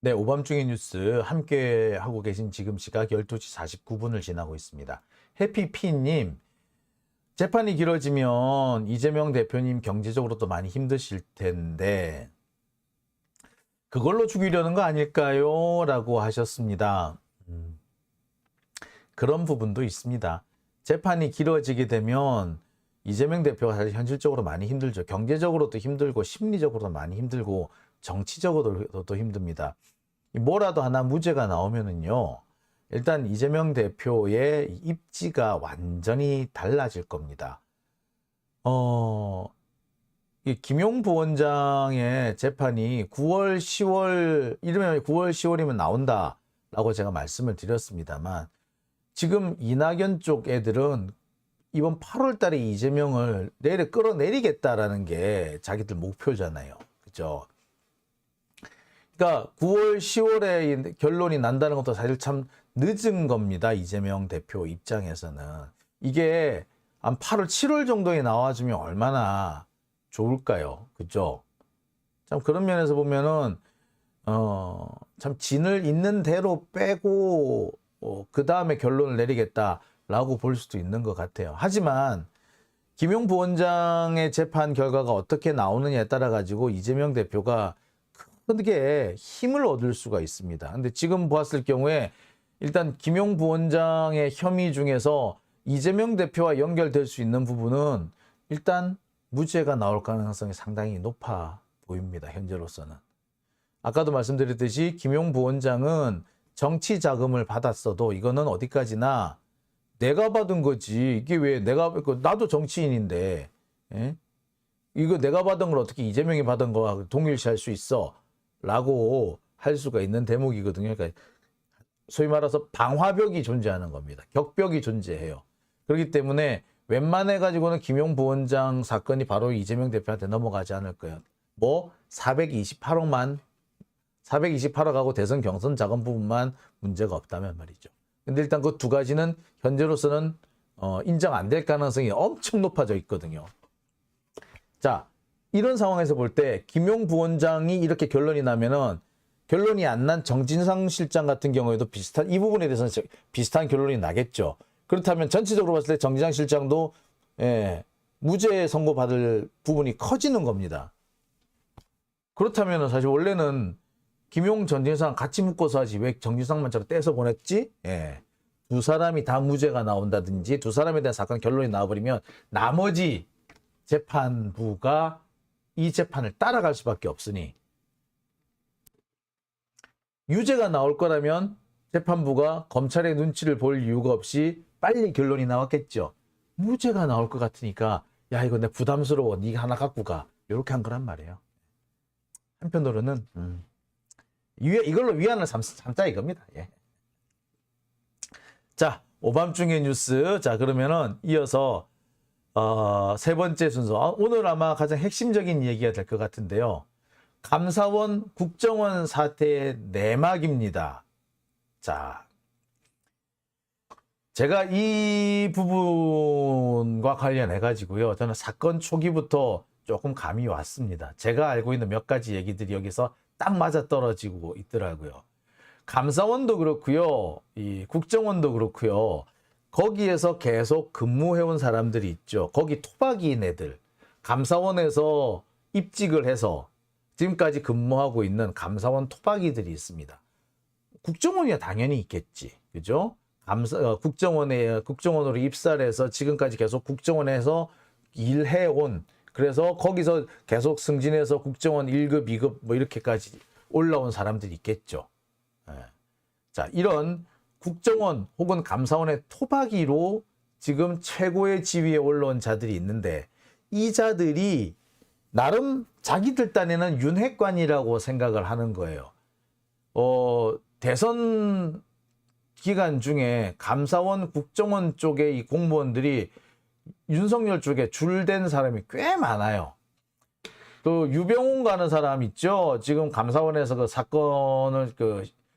네, 오밤중의 뉴스 함께 하고 계신 지금 시각 12시 49분을 지나고 있습니다. 해피피님, 재판이 길어지면 이재명 대표님 경제적으로도 많이 힘드실 텐데 그걸로 죽이려는 거 아닐까요? 라고 하셨습니다. 그런 부분도 있습니다. 재판이 길어지게 되면 이재명 대표가 사실 현실적으로 많이 힘들죠. 경제적으로도 힘들고 심리적으로도 많이 힘들고 정치적으로도 힘듭니다. 뭐라도 하나 무죄가 나오면은요, 일단 이재명 대표의 입지가 완전히 달라질 겁니다. 이 김용 부원장의 재판이 9월, 10월, 이러면 9월, 10월이면 나온다라고 제가 말씀을 드렸습니다만, 지금 이낙연 쪽 애들은 이번 8월 달에 이재명을 끌어내리겠다라는 게 자기들 목표잖아요. 그죠? 그러니까 9월, 10월에 결론이 난다는 것도 사실 참 늦은 겁니다. 이재명 대표 입장에서는. 이게 한 8월, 7월 정도에 나와주면 얼마나 좋을까요? 그죠? 참 그런 면에서 보면은 참 진을 있는 대로 빼고 그 다음에 결론을 내리겠다라고 볼 수도 있는 것 같아요. 하지만 김용 부원장의 재판 결과가 어떻게 나오느냐에 따라 가지고 이재명 대표가 크게 힘을 얻을 수가 있습니다. 근데 지금 보았을 경우에 일단 김용 부원장의 혐의 중에서 이재명 대표와 연결될 수 있는 부분은 일단 무죄가 나올 가능성이 상당히 높아 보입니다. 현재로서는. 아까도 말씀드렸듯이 김용 부원장은 정치 자금을 받았어도 이거는 어디까지나 내가 받은 거지. 이게 왜 나도 정치인인데, 예? 이거 내가 받은 걸 어떻게 이재명이 받은 거와 동일시할 수 있어? 라고 할 수가 있는 대목이거든요. 그러니까 소위 말해서 방화벽이 존재하는 겁니다. 격벽이 존재해요. 그렇기 때문에 웬만해 가지고는 김용 부원장 사건이 바로 이재명 대표한테 넘어가지 않을 거예요. 뭐 428억하고 대선 경선 자금 부분만 문제가 없다면 말이죠. 근데 일단 그 두 가지는 현재로서는 인정 안 될 가능성이 엄청 높아져 있거든요. 자, 이런 상황에서 볼 때 김용 부원장이 이렇게 결론이 나면은 결론이 안 난 정진상 실장 같은 경우에도 이 부분에 대해서는 비슷한 결론이 나겠죠. 그렇다면 전체적으로 봤을 때 정진상 실장도 무죄 선고받을 부분이 커지는 겁니다. 그렇다면 사실 원래는 김용 정진상 같이 묶어서 하지 왜 정진상만 저렇게 떼서 보냈지? 두 사람이 다 무죄가 나온다든지 두 사람에 대한 사건 결론이 나와버리면 나머지 재판부가 이 재판을 따라갈 수밖에 없으니 유죄가 나올 거라면 재판부가 검찰의 눈치를 볼 이유가 없이 빨리 결론이 나왔겠죠. 무죄가 나올 것 같으니까 야 이거 내 부담스러워 네가 하나 갖고 가 이렇게 한 거란 말이에요. 한편으로는 이걸로 위안을 삼자 이겁니다. 예. 자, 오밤중의 뉴스. 자, 그러면은 이어서 세 번째 순서. 오늘 아마 가장 핵심적인 얘기가 될 것 같은데요. 감사원 국정원 사태의 내막입니다. 자, 제가 이 부분과 관련해 가지고요. 저는 사건 초기부터 조금 감이 왔습니다. 제가 알고 있는 몇 가지 얘기들이 여기서 딱 맞아떨어지고 있더라고요. 감사원도 그렇고요. 이 국정원도 그렇고요. 거기에서 계속 근무해온 사람들이 있죠. 거기 토박이인 애들. 감사원에서 입직을 해서 지금까지 근무하고 있는 감사원 토박이들이 있습니다. 국정원이야 당연히 있겠지. 그죠? 국정원으로 입사를 해서 지금까지 계속 국정원에서 일해온, 그래서 거기서 계속 승진해서 국정원 1급, 2급 뭐 이렇게까지 올라온 사람들이 있겠죠. 자, 이런 국정원 혹은 감사원의 토박이로 지금 최고의 지위에 올라온 자들이 있는데 이 자들이 나름 자기들 딴에는 윤핵관이라고 생각을 하는 거예요. 대선 기간 중에 감사원, 국정원 쪽의 이 공무원들이 윤석열 쪽에 줄댄 사람이 꽤 많아요. 또 유병훈 가는 사람 있죠. 지금 감사원에서 그 사건을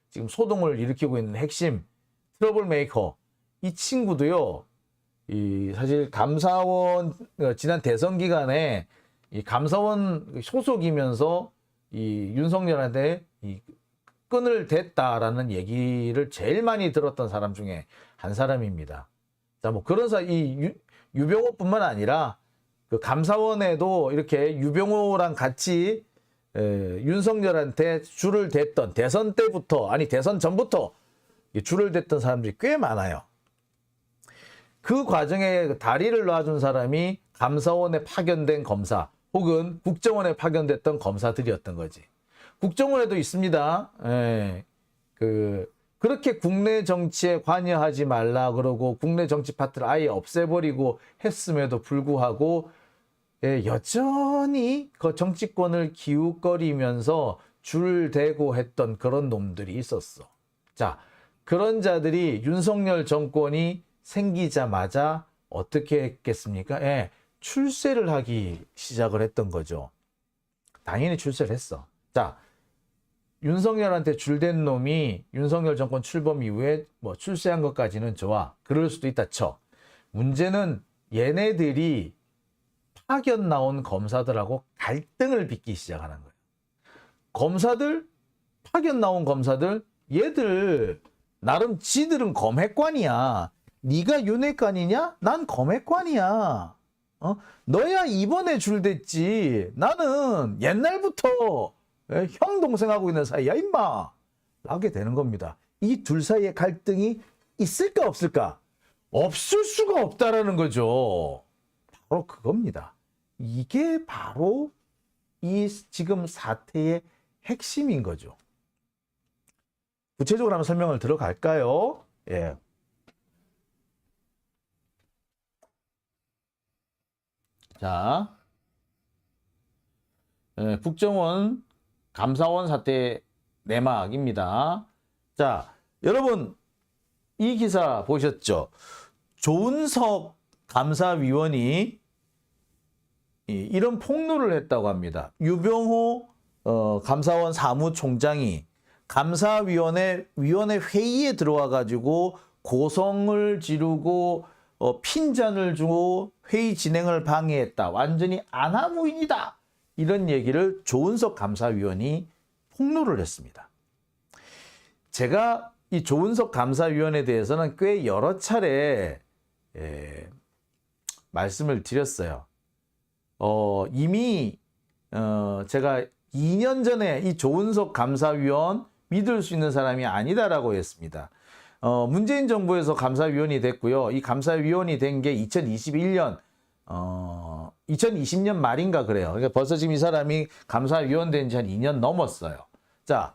지금 소동을 일으키고 있는 핵심 트러블 메이커. 이 친구도요. 사실 감사원 지난 대선 기간에 이 감사원 소속이면서 이 윤석열한테 끈을 댔다라는 얘기를 제일 많이 들었던 사람 중에 한 사람입니다. 자, 뭐 그런 유병호뿐만 아니라 그 감사원에도 이렇게 유병호랑 같이 윤석열한테 줄을 댔던 대선 때부터 아니 대선 전부터 줄을 댔던 사람들이 꽤 많아요. 그 과정에 다리를 놔준 사람이 감사원에 파견된 검사 혹은 국정원에 파견됐던 검사들이었던 거지. 국정원에도 있습니다. 그렇게 국내 정치에 관여하지 말라 그러고 국내 정치 파트를 아예 없애버리고 했음에도 불구하고 여전히 그 정치권을 기웃거리면서 줄 대고 했던 그런 놈들이 있었어. 자, 그런 자들이 윤석열 정권이 생기자마자 어떻게 했겠습니까? 출세를 하기 시작을 했던 거죠. 당연히 출세를 했어. 자, 윤석열한테 줄댄 놈이 윤석열 정권 출범 이후에 뭐 출세한 것까지는 좋아. 그럴 수도 있다 쳐. 문제는 얘네들이 파견 나온 검사들하고 갈등을 빚기 시작하는 거예요. 검사들, 파견 나온 검사들, 얘들 나름 지들은 검핵관이야. 네가 윤핵관이냐? 난 검핵관이야. 너야 이번에 줄댔지. 나는 옛날부터 형 동생하고 있는 사이야 임마. 라게 되는 겁니다. 이 둘 사이의 갈등이 있을까 없을까? 없을 수가 없다라는 거죠. 바로 그겁니다. 이게 바로 이 지금 사태의 핵심인 거죠. 구체적으로 한번 설명을 들어갈까요? 예. 자, 국정원 감사원 사태 내막입니다. 자, 여러분 이 기사 보셨죠? 조은석 감사위원이 이런 폭로를 했다고 합니다. 유병호 감사원 사무총장이 감사위원회 회의에 들어와 가지고 고성을 지르고 핀잔을 주고 회의 진행을 방해했다. 완전히 아나무인이다. 이런 얘기를 조은석 감사위원이 폭로를 했습니다. 제가 이 조은석 감사위원에 대해서는 꽤 여러 차례 말씀을 드렸어요. 이미 제가 2년 전에 이 조은석 감사위원 믿을 수 있는 사람이 아니다라고 했습니다. 문재인 정부에서 감사위원이 됐고요. 이 감사위원이 된 게 2021년 2020년 말인가 그래요. 그러니까 벌써 지금 이 사람이 감사위원 된 지 한 2년 넘었어요. 자,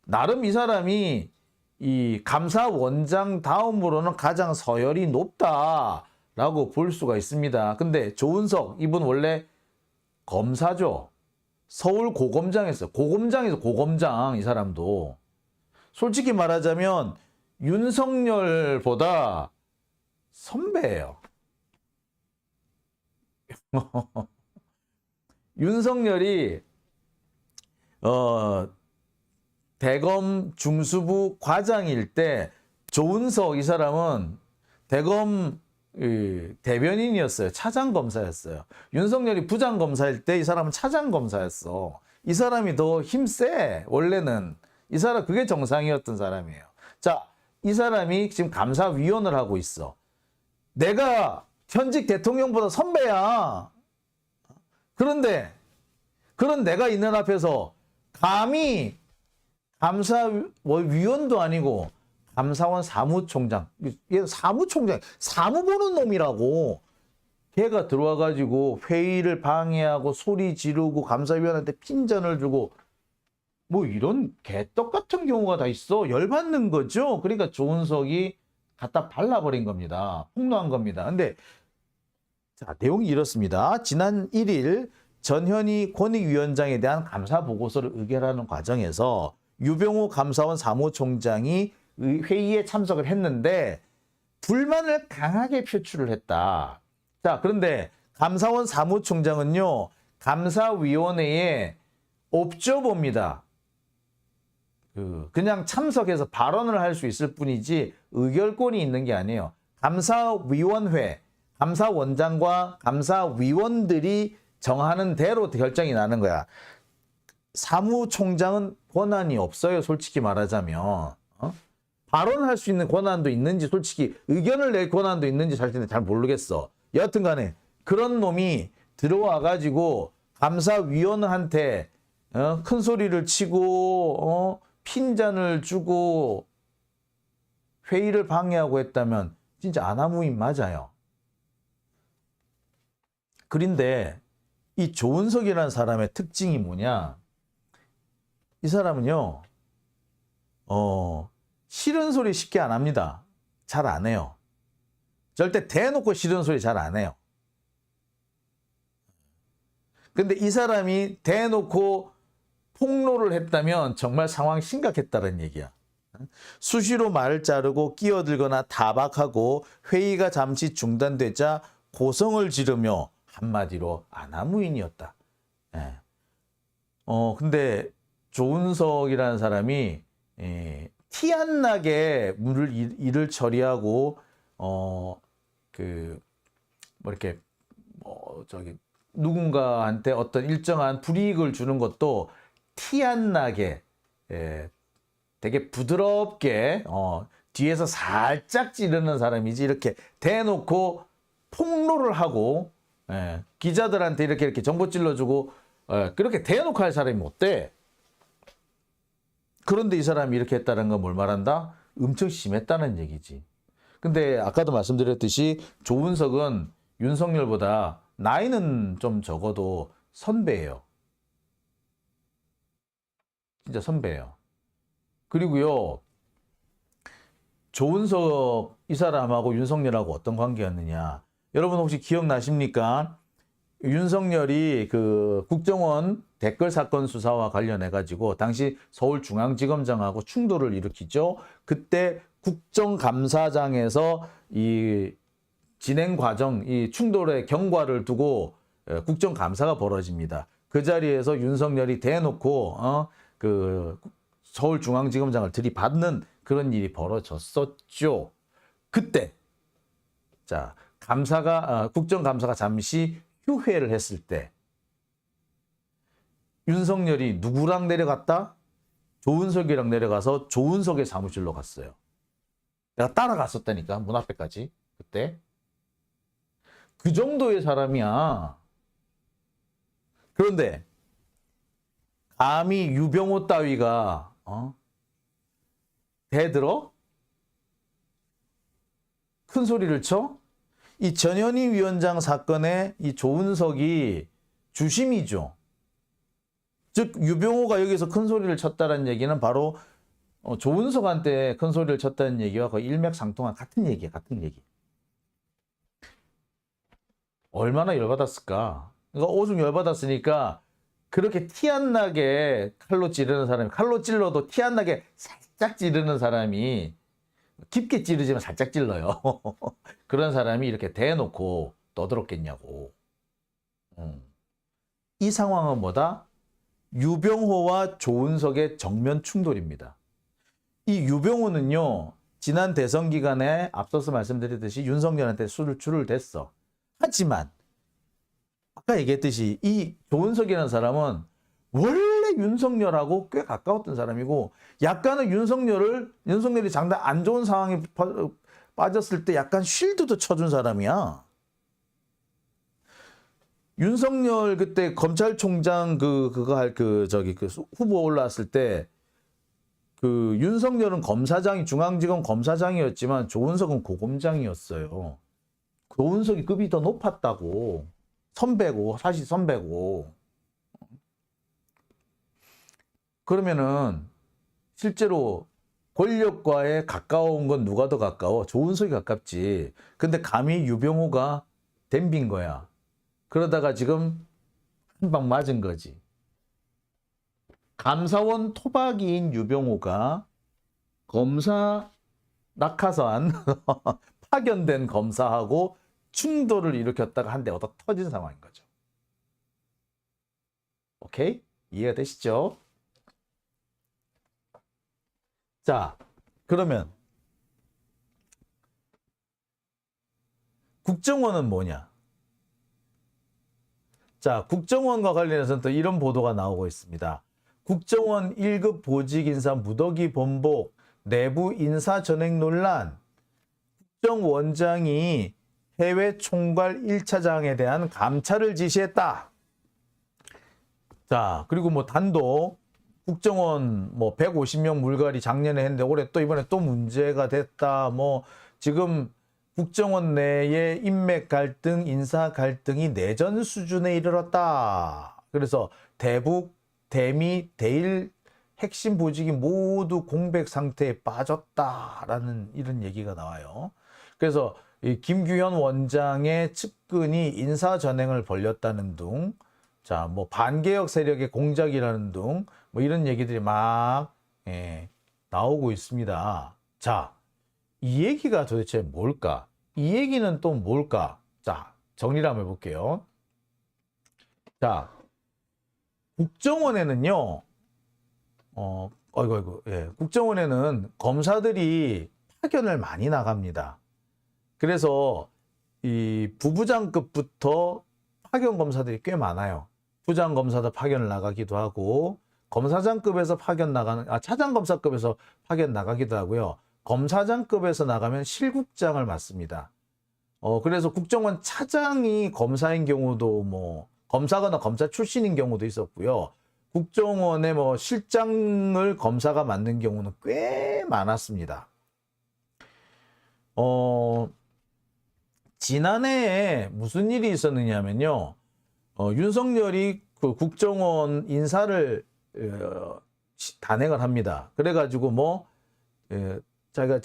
나름 이 사람이 이 감사원장 다음으로는 가장 서열이 높다라고 볼 수가 있습니다. 근데 조은석 이분 원래 검사죠. 서울 고검장 했어요. 고검장에서 고검장 이 사람도. 솔직히 말하자면 윤석열보다 선배예요. 윤석열이 대검 중수부 과장일 때 조은석 이 사람은 대검 대변인이었어요. 차장검사였어요. 윤석열이 부장검사일 때 이 사람은 차장검사였어. 이 사람이 더 힘세. 원래는 이 사람 그게 정상이었던 사람이에요. 자, 이 사람이 지금 감사위원을 하고 있어. 내가 현직 대통령보다 선배야. 그런데 그런 내가 있는 앞에서 감히 감사위원도 아니고 감사원 사무총장, 얘 사무총장, 사무 보는 놈이라고. 걔가 들어와가지고 회의를 방해하고 소리 지르고 감사위원한테 핀잔을 주고 뭐 이런 개떡 같은 경우가 다 있어. 열받는 거죠. 그러니까 조은석이 갖다 발라버린 겁니다. 폭로한 겁니다. 근데 자, 내용이 이렇습니다. 지난 1일 전현희 권익위원장에 대한 감사 보고서를 의결하는 과정에서 유병호 감사원 사무총장이 회의에 참석을 했는데 불만을 강하게 표출을 했다. 자, 그런데 감사원 사무총장은요, 감사위원회에 없죠 봅니다. 그냥 참석해서 발언을 할 수 있을 뿐이지 의결권이 있는 게 아니에요. 감사위원회, 감사원장과 감사위원들이 정하는 대로 결정이 나는 거야. 사무총장은 권한이 없어요. 솔직히 말하자면. 발언할 수 있는 권한도 있는지, 솔직히 의견을 낼 권한도 있는지 사실은 잘 모르겠어. 여하튼 간에 그런 놈이 들어와가지고 감사위원한테 큰 소리를 치고 핀잔을 주고 회의를 방해하고 했다면 진짜 아나무인 맞아요. 그런데 이 조은석이라는 사람의 특징이 뭐냐? 이 사람은요, 싫은 소리 쉽게 안 합니다. 잘 안 해요. 절대 대놓고 싫은 소리 잘 안 해요. 근데 이 사람이 대놓고 폭로를 했다면 정말 상황이 심각했다는 얘기야. 수시로 말을 자르고 끼어들거나 타박하고 회의가 잠시 중단되자 고성을 지르며 한마디로 아나무인이었다. 예. 근데 조은석이라는 사람이 티 안 나게 일을 처리하고 누군가한테 어떤 일정한 불이익을 주는 것도 티 안 나게 되게 부드럽게 뒤에서 살짝 찌르는 사람이지, 이렇게 대놓고 폭로를 하고 기자들한테 이렇게 정보 찔러주고 그렇게 대놓고 할 사람이 못 돼. 그런데 이 사람이 이렇게 했다는 건 뭘 말한다? 엄청 심했다는 얘기지. 근데 아까도 말씀드렸듯이 조은석은 윤석열보다 나이는 좀 적어도 선배예요. 진짜 선배예요. 그리고요, 조은석 이 사람하고 윤석열하고 어떤 관계였느냐. 여러분 혹시 기억나십니까? 윤석열이 그 국정원 댓글 사건 수사와 관련해 가지고 당시 서울중앙지검장하고 충돌을 일으키죠. 그때 국정감사장에서 이 진행 과정, 이 충돌의 경과를 두고 국정감사가 벌어집니다. 그 자리에서 윤석열이 대놓고 그 서울중앙지검장을 들이받는 그런 일이 벌어졌었죠. 그때 자, 국정감사가 잠시 휴회를 했을 때 윤석열이 누구랑 내려갔다? 조은석이랑 내려가서 조은석의 사무실로 갔어요. 내가 따라갔었다니까, 문 앞에까지. 그때 그 정도의 사람이야. 그런데 감히 유병호 따위가 대들어? 큰 소리를 쳐? 이 전현희 위원장 사건에 이 조은석이 주심이죠. 즉 유병호가 여기서 큰 소리를 쳤다는 얘기는 바로 조은석한테 큰 소리를 쳤다는 얘기와 거의 일맥상통한 같은 얘기야. 같은 얘기. 얼마나 열받았을까. 그러니까 오죽 열받았으니까 그렇게 티 안 나게 칼로 찌르는 사람이, 칼로 찔러도 티 안 나게 살짝 찌르는 사람이, 깊게 찌르지만 살짝 찔러요. 그런 사람이 이렇게 대놓고 떠들었겠냐고. 이 상황은 뭐다? 유병호와 조은석의 정면 충돌입니다. 이 유병호는요, 지난 대선 기간에 앞서서 말씀드렸듯이 윤석열한테 줄을 댔어. 하지만 아까 얘기했듯이 이 조은석이라는 사람은 원래 윤석열하고 꽤 가까웠던 사람이고, 약간은 윤석열이 상당히 안 좋은 상황에 빠졌을 때 약간 쉴드도 쳐준 사람이야. 윤석열 그때 검찰총장 후보 올라왔을 때 그 윤석열은 중앙지검 검사장이었지만 조은석은 고검장이었어요. 조은석이 급이 더 높았다고. 선배고, 사실 선배고. 그러면은 실제로 권력과의 가까운 건 누가 더 가까워? 조은석이 가깝지. 근데 감히 유병호가 덤빈 거야. 그러다가 지금 한 방 맞은 거지. 감사원 토박이인 유병호가 검사 낙하산 파견된 검사하고 충돌을 일으켰다가 한 대 얻어 터진 상황인 거죠. 오케이? 이해가 되시죠? 자, 그러면 국정원은 뭐냐? 자, 국정원과 관련해서는 또 이런 보도가 나오고 있습니다. 국정원 1급 보직 인사 무더기 번복, 내부 인사 전횡 논란, 국정원장이 해외 총괄 1차장에 대한 감찰을 지시했다. 자, 그리고 뭐 단독 국정원 뭐 150명 물갈이 작년에 했는데 올해 또 이번에 또 문제가 됐다. 뭐 지금 국정원 내의 인맥 갈등, 인사 갈등이 내전 수준에 이르렀다. 그래서 대북, 대미, 대일 핵심 보직이 모두 공백 상태에 빠졌다라는 이런 얘기가 나와요. 그래서 이 김규현 원장의 측근이 인사 전횡을 벌였다는 둥, 자, 뭐 반개혁 세력의 공작이라는 둥, 뭐 이런 얘기들이 막 나오고 있습니다. 자, 이 얘기가 도대체 뭘까? 이 얘기는 또 뭘까? 자, 정리를 한번 해볼게요. 자, 국정원에는요, 국정원에는 검사들이 파견을 많이 나갑니다. 그래서 이 부부장급부터 파견 검사들이 꽤 많아요. 부장 검사도 파견을 나가기도 하고, 검사장급에서 파견 나가는, 차장검사급에서 파견 나가기도 하고요. 검사장급에서 나가면 실국장을 맡습니다. 그래서 국정원 차장이 검사인 경우도 뭐, 검사거나 검사 출신인 경우도 있었고요. 국정원의 뭐 실장을 검사가 맡는 경우는 꽤 많았습니다. 지난해에 무슨 일이 있었느냐면요. 윤석열이 그 국정원 인사를 단행을 합니다. 그래가지고 뭐 자기가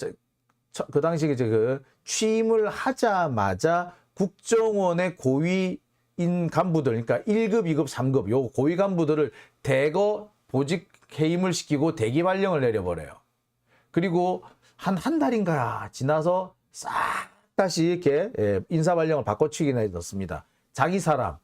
그 당시에 그 취임을 하자마자 국정원의 고위인 간부들, 그러니까 1급, 2급, 3급 요 고위 간부들을 대거 보직 해임을 시키고 대기 발령을 내려버려요. 그리고 한 달인가 지나서 싹 다시 이렇게 인사 발령을 바꿔치기 넣습니다. 자기 사람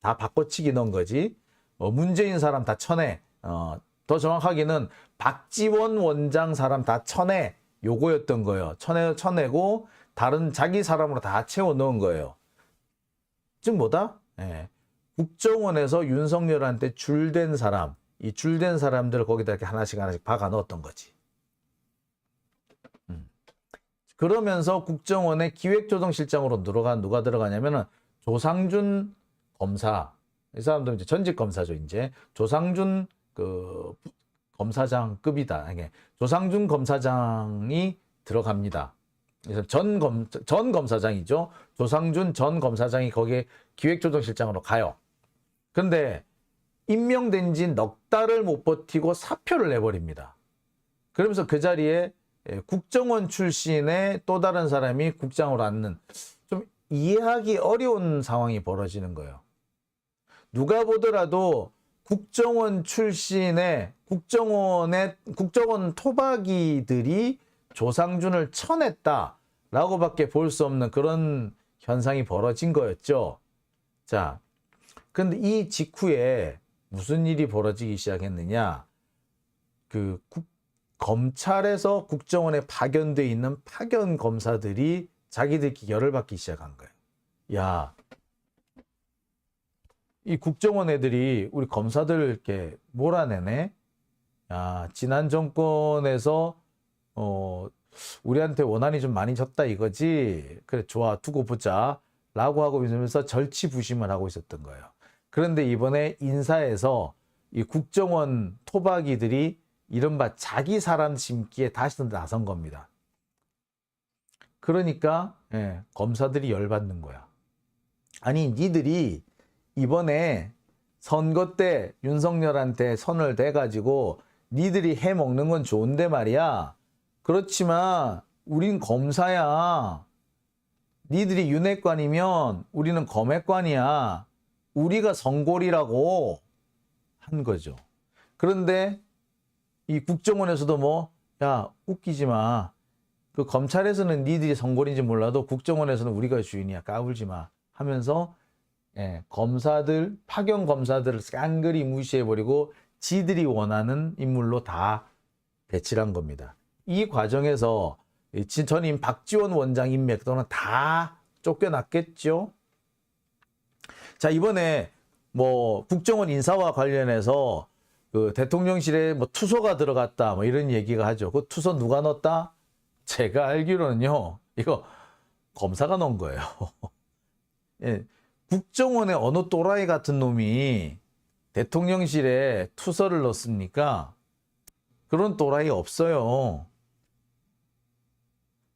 다 바꿔치기 넣은 거지. 문재인 사람 다 쳐내. 더 정확하게는 박지원 원장 사람 다 쳐내. 요거였던 거예요. 쳐내고 다른 자기 사람으로 다 채워 넣은 거예요. 즉 뭐다? 국정원에서 윤석열한테 줄된 사람, 이 줄된 사람들을 거기다 이렇게 하나씩 박아 넣었던 거지. 그러면서 국정원의 기획조정실장으로 누가 들어가냐면은 조상준 검사, 이 사람들은 이제 전직 검사죠. 이제 조상준 그 검사장급이다. 조상준 검사장이 들어갑니다. 그래서 전 검사장이죠. 조상준 전 검사장이 거기에 기획조정실장으로 가요. 그런데 임명된 지 넉 달을 못 버티고 사표를 내버립니다. 그러면서 그 자리에 국정원 출신의 또 다른 사람이 국장으로 앉는, 좀 이해하기 어려운 상황이 벌어지는 거예요. 누가 보더라도 국정원 출신의 국정원 토박이들이 조상준을 쳐냈다라고밖에 볼 수 없는 그런 현상이 벌어진 거였죠. 자, 그런데 이 직후에 무슨 일이 벌어지기 시작했느냐? 검찰에서 국정원에 파견돼 있는 파견 검사들이 자기들끼리 열을 받기 시작한 거예요. 야, 이 국정원 애들이 우리 검사들을 이렇게 몰아내네. 야, 지난 정권에서 우리한테 원한이 좀 많이 졌다 이거지. 그래, 좋아, 두고 보자 라고 하고 있으면서 절치부심을 하고 있었던 거예요. 그런데 이번에 인사에서 이 국정원 토박이들이 이른바 자기 사람 심기에 다시 나선 겁니다. 그러니까 검사들이 열받는 거야. 아니, 니들이 이번에 선거 때 윤석열한테 선을 대가지고 니들이 해먹는 건 좋은데 말이야. 그렇지만 우린 검사야. 니들이 윤핵관이면 우리는 검핵관이야. 우리가 성골이라고 한 거죠. 그런데 이 국정원에서도 뭐, 야, 웃기지 마. 그 검찰에서는 니들이 성골인지 몰라도 국정원에서는 우리가 주인이야. 까불지 마. 하면서 검사들, 파견 검사들을 깡그리 무시해버리고 지들이 원하는 인물로 다 배치를 한 겁니다. 이 과정에서 전임 박지원 원장 인맥 또는 다 쫓겨났겠죠. 자, 이번에 뭐 국정원 인사와 관련해서 그 대통령실에 뭐 투소가 들어갔다 뭐 이런 얘기가 하죠. 그 투소 누가 넣었다? 제가 알기로는요, 이거 검사가 넣은 거예요. 예, 국정원의 어느 또라이 같은 놈이 대통령실에 투서를 넣습니까? 그런 또라이 없어요.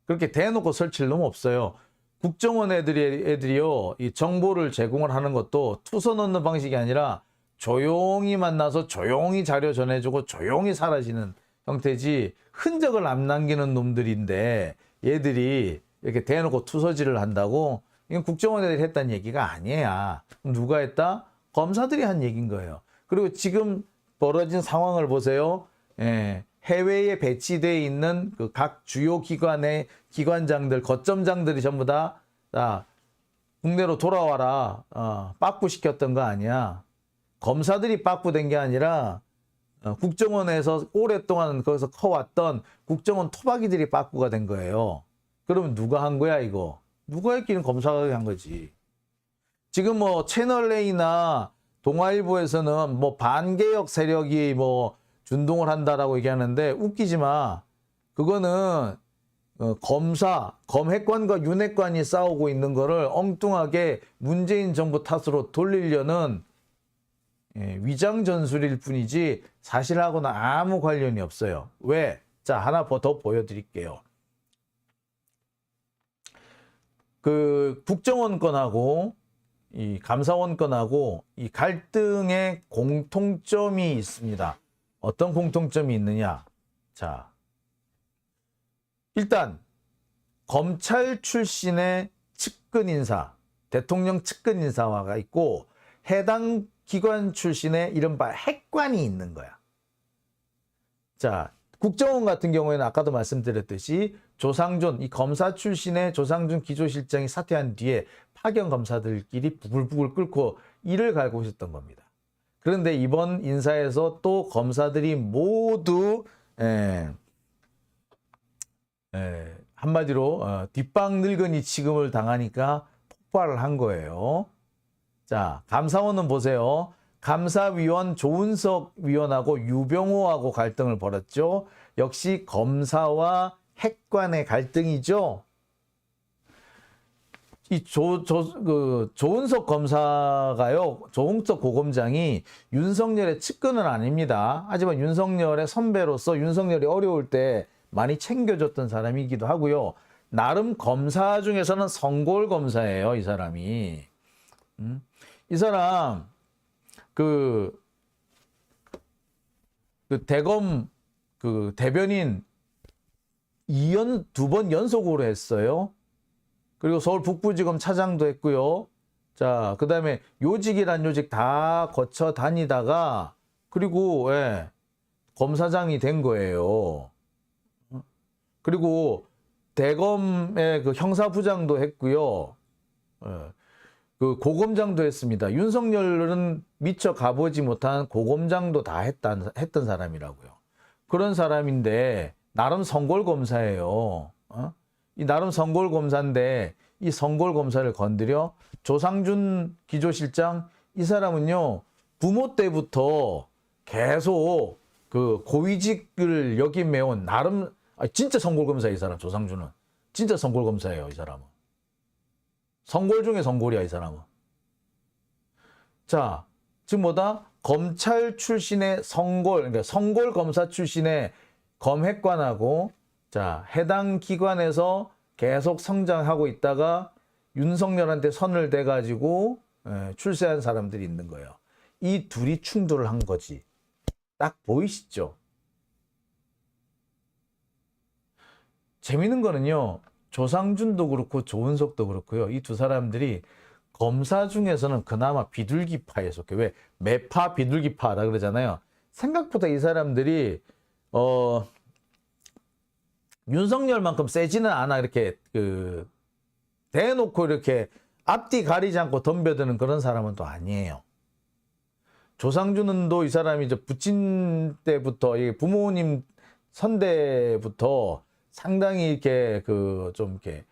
그렇게 대놓고 설치를 놈 없어요. 국정원 애들이요, 이 정보를 제공을 하는 것도 투서 넣는 방식이 아니라 조용히 만나서 조용히 자료 전해주고 조용히 사라지는 형태지, 흔적을 안 남기는 놈들인데 얘들이 이렇게 대놓고 투서질을 한다고? 이건 국정원 애들이 했다는 얘기가 아니야. 누가 했다? 검사들이 한 얘기인 거예요. 그리고 지금 벌어진 상황을 보세요. 예, 해외에 배치되어 있는 그 각 주요 기관의 기관장들, 거점장들이 전부 다 국내로 돌아와라, 빠꾸시켰던 거 아니야. 검사들이 빠꾸된 게 아니라 국정원에서 오랫동안 거기서 커왔던 국정원 토박이들이 빠꾸가 된 거예요. 그러면 누가 한 거야, 이거? 누가 했기는 검사가 한 거지. 지금 뭐 채널A나 동아일보에서는 뭐 반개혁 세력이 뭐 준동을 한다라고 얘기하는데 웃기지 마. 그거는 검사, 검핵관과 윤핵관이 싸우고 있는 거를 엉뚱하게 문재인 정부 탓으로 돌리려는 위장 전술일 뿐이지 사실하고는 아무 관련이 없어요. 왜? 자, 하나 더 보여드릴게요. 그 국정원 건하고 이 감사원 건하고 이 갈등의 공통점이 있습니다. 어떤 공통점이 있느냐? 자, 일단 검찰 출신의 측근 인사, 대통령 측근 인사가 있고 해당 기관 출신의 이른바 핵관이 있는 거야. 자, 국정원 같은 경우에는 아까도 말씀드렸듯이 조상준, 이 검사 출신의 조상준 기조실장이 사퇴한 뒤에 파견 검사들끼리 부글부글 끓고 이를 갈고 있었던 겁니다. 그런데 이번 인사에서 또 검사들이 모두 한마디로 뒷방 늙은이 취급을 당하니까 폭발을 한 거예요. 자, 감사원은 보세요. 감사위원 조은석 위원하고 유병호하고 갈등을 벌였죠. 역시 검사와 핵관의 갈등이죠. 이 조은석 검사가요, 조은석 고검장이 윤석열의 측근은 아닙니다. 하지만 윤석열의 선배로서 윤석열이 어려울 때 많이 챙겨줬던 사람이기도 하고요. 나름 검사 중에서는 성골 검사예요, 이 사람이. 이 사람 그 대검 그 대변인 2번 연속으로 했어요. 그리고 서울 북부지검 차장도 했고요. 자, 그 다음에 요직이란 요직 다 거쳐 다니다가 그리고 검사장이 된 거예요. 그리고 대검의 그 형사부장도 했고요. 그 고검장도 했습니다. 윤석열은 미처 가보지 못한 고검장도 다 했던 사람이라고요. 그런 사람인데 나름 성골 검사예요. 이 나름 성골 검사인데 이 성골 검사를 건드려? 조상준 기조실장, 이 사람은요 부모 때부터 계속 그 고위직을 역임해온 나름 진짜 성골 검사예요. 이 사람 조상준은 진짜 성골 검사예요. 이 사람은 성골 중에 성골이야, 이 사람은. 자, 지금 뭐다? 검찰 출신의 성골, 그러니까 성골 검사 출신의 검핵관하고 자, 해당 기관에서 계속 성장하고 있다가 윤석열한테 선을 대가지고 출세한 사람들이 있는 거예요. 이 둘이 충돌을 한 거지. 딱 보이시죠? 재밌는 거는요. 조상준도 그렇고 조은석도 그렇고요. 이 두 사람들이 검사 중에서는 그나마 비둘기파에 속해. 왜? 매파 비둘기파라 그러잖아요. 생각보다 이 사람들이 윤석열만큼 세지는 않아. 이렇게 대놓고 이렇게 앞뒤 가리지 않고 덤벼드는 그런 사람은 또 아니에요. 조상준은 또 이 사람이 이제 부친 때부터 부모님 선대부터 상당히 이렇게 좀 이렇게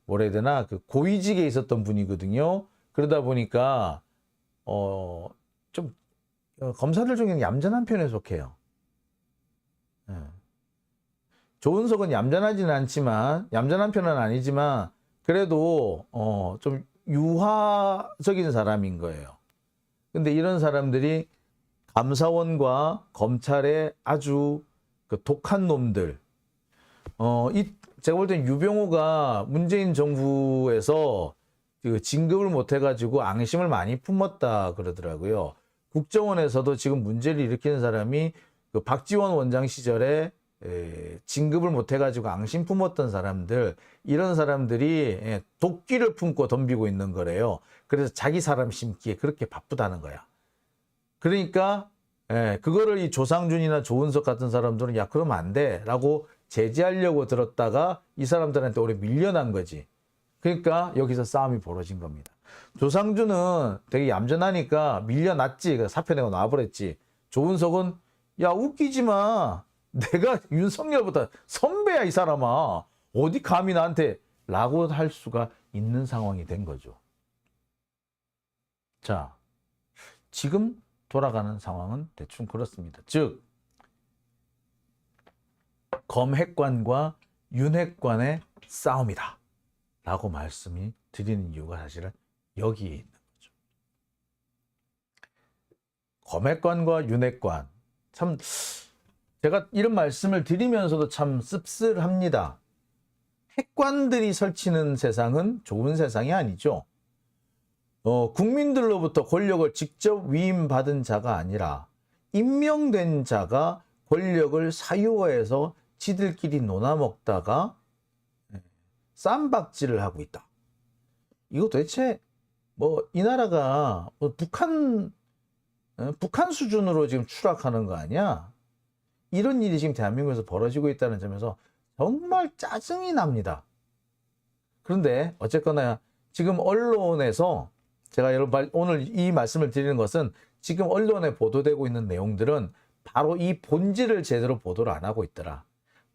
뭐라 해야 되나 고위직에 있었던 분이거든요. 그러다 보니까 좀 검사들 중에는 얌전한 편에 속해요. 예. 조은석은 얌전하지는 않지만, 얌전한 편은 아니지만, 그래도, 좀 유화적인 사람인 거예요. 근데 이런 사람들이 감사원과 검찰의 아주 그 독한 놈들, 제가 볼 땐 유병호가 문재인 정부에서 그 진급을 못 해가지고 앙심을 많이 품었다 그러더라고요. 국정원에서도 지금 문제를 일으키는 사람이 그 박지원 원장 시절에 진급을 못 해가지고 앙심 품었던 사람들, 이런 사람들이 도끼를 품고 덤비고 있는 거래요. 그래서 자기 사람 심기에 그렇게 바쁘다는 거야. 그러니까 그거를 이 조상준이나 조은석 같은 사람들은 야 그러면 안 돼 라고 제지하려고 들었다가 이 사람들한테 오래 밀려난 거지. 그러니까 여기서 싸움이 벌어진 겁니다. 조상준은 되게 얌전하니까 밀려났지. 사표 내고 놔버렸지. 조은석은 야 웃기지 마. 내가 윤석열보다 선배야 이 사람아. 어디 감히 나한테 라고 할 수가 있는 상황이 된 거죠. 자, 지금 돌아가는 상황은 대충 그렇습니다. 즉 검핵관과 윤핵관의 싸움이다 라고 말씀이 드리는 이유가 사실은 여기에 있는 거죠. 검핵관과 윤핵관, 참 제가 이런 말씀을 드리면서도 참 씁쓸합니다. 핵관들이 설치는 세상은 좋은 세상이 아니죠. 국민들로부터 권력을 직접 위임받은 자가 아니라 임명된 자가 권력을 사유화해서 지들끼리 논아먹다가 쌈박질을 하고 있다. 이거 도대체 뭐 이 나라가 뭐 북한 수준으로 지금 추락하는 거 아니야? 이런 일이 지금 대한민국에서 벌어지고 있다는 점에서 정말 짜증이 납니다. 그런데 어쨌거나 지금 언론에서 제가 여러분 오늘 이 말씀을 드리는 것은 지금 언론에 보도되고 있는 내용들은 바로 이 본질을 제대로 보도를 안 하고 있더라.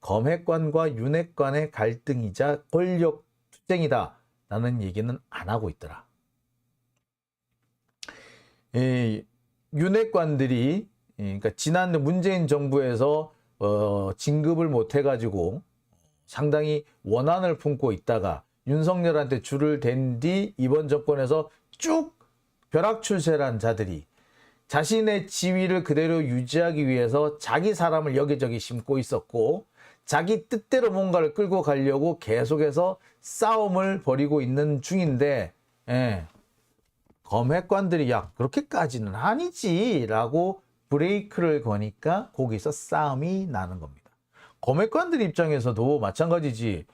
검핵관과 윤핵관의 갈등이자 권력 투쟁이다 라는 얘기는 안 하고 있더라. 윤핵관들이 그러니까 지난 문재인 정부에서 진급을 못 해가지고 상당히 원한을 품고 있다가 윤석열한테 줄을 댄 뒤 이번 정권에서 쭉 벼락출세한 자들이 자신의 지위를 그대로 유지하기 위해서 자기 사람을 여기저기 심고 있었고 자기 뜻대로 뭔가를 끌고 가려고 계속해서 싸움을 벌이고 있는 중인데 검핵관들이 야 그렇게까지는 아니지 라고 브레이크를 거니까 거기서 싸움이 나는 겁니다. 검핵관들 입장에서도 마찬가지지.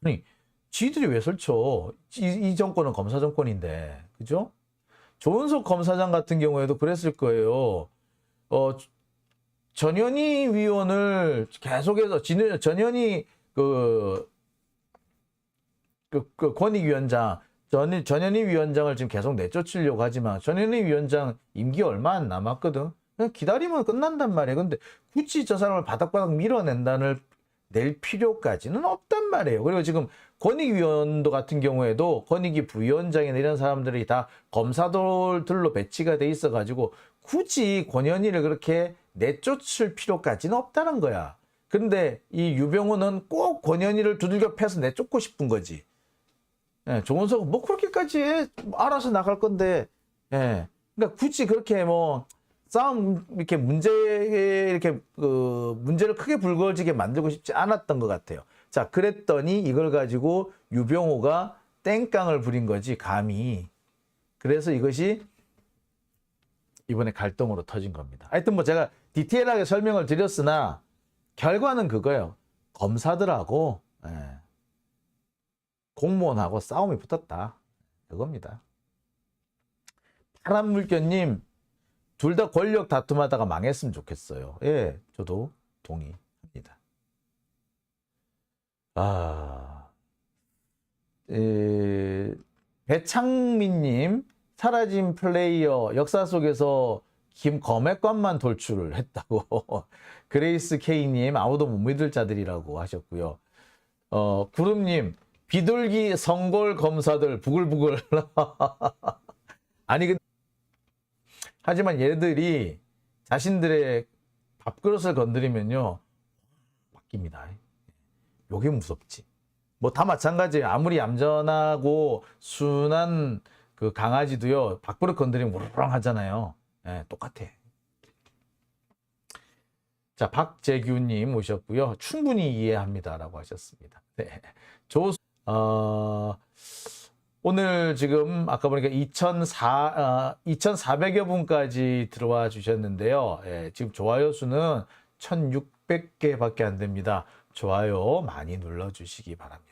아니 지들이 왜 설쳐? 이 정권은 검사 정권인데 그죠? 조은석 검사장 같은 경우에도 그랬을 거예요. 전현희 위원을 계속해서 전현희 그 권익위원장 전현희 위원장을 지금 계속 내쫓으려고 하지만 전현희 위원장 임기 얼마 안 남았거든. 그냥 기다리면 끝난단 말이에요. 근데 굳이 저 사람을 바닥바닥 밀어낸다는 낼 필요까지는 없단 말이에요. 그리고 지금 권익위원도 같은 경우에도 권익위 부위원장이나 이런 사람들이 다 검사들로 배치가 돼 있어가지고 굳이 권현희를 그렇게 내쫓을 필요까지는 없다는 거야. 근데 이 유병호는 꼭 권현희를 두들겨 패서 내쫓고 싶은 거지. 조은석은 뭐 그렇게까지 해? 알아서 나갈 건데. 그러니까 굳이 그렇게 뭐 싸움 이렇게 문제를 크게 불거지게 만들고 싶지 않았던 것 같아요. 자, 그랬더니 이걸 가지고 유병호가 땡깡을 부린 거지 감히. 그래서 이것이 이번에 갈등으로 터진 겁니다. 하여튼 뭐 제가 디테일하게 설명을 드렸으나 결과는 그거예요. 검사들하고 공무원하고 싸움이 붙었다. 그겁니다. 파란물견님, 둘 다 권력 다툼하다가 망했으면 좋겠어요. 예, 저도 동의합니다. 배창민님, 사라진 플레이어 역사 속에서 김검핵관만 돌출을 했다고. 그레이스 K님, 아무도 못 믿을 자들이라고 하셨고요. 구름님, 비둘기 성골 검사들 부글부글. 아니 근데 하지만 얘들이 자신들의 밥그릇을 건드리면요, 바뀝니다. 요게 무섭지. 뭐 다 마찬가지예요. 아무리 얌전하고 순한 그 강아지도요, 밥그릇 건드리면 우르렁 하잖아요. 예, 똑같아. 자, 박재규님 오셨고요. 충분히 이해합니다라고 하셨습니다. 네. 오늘 지금 아까 보니까 2,400여 분까지 들어와 주셨는데요. 예, 지금 좋아요 수는 1,600개밖에 안 됩니다. 좋아요 많이 눌러주시기 바랍니다.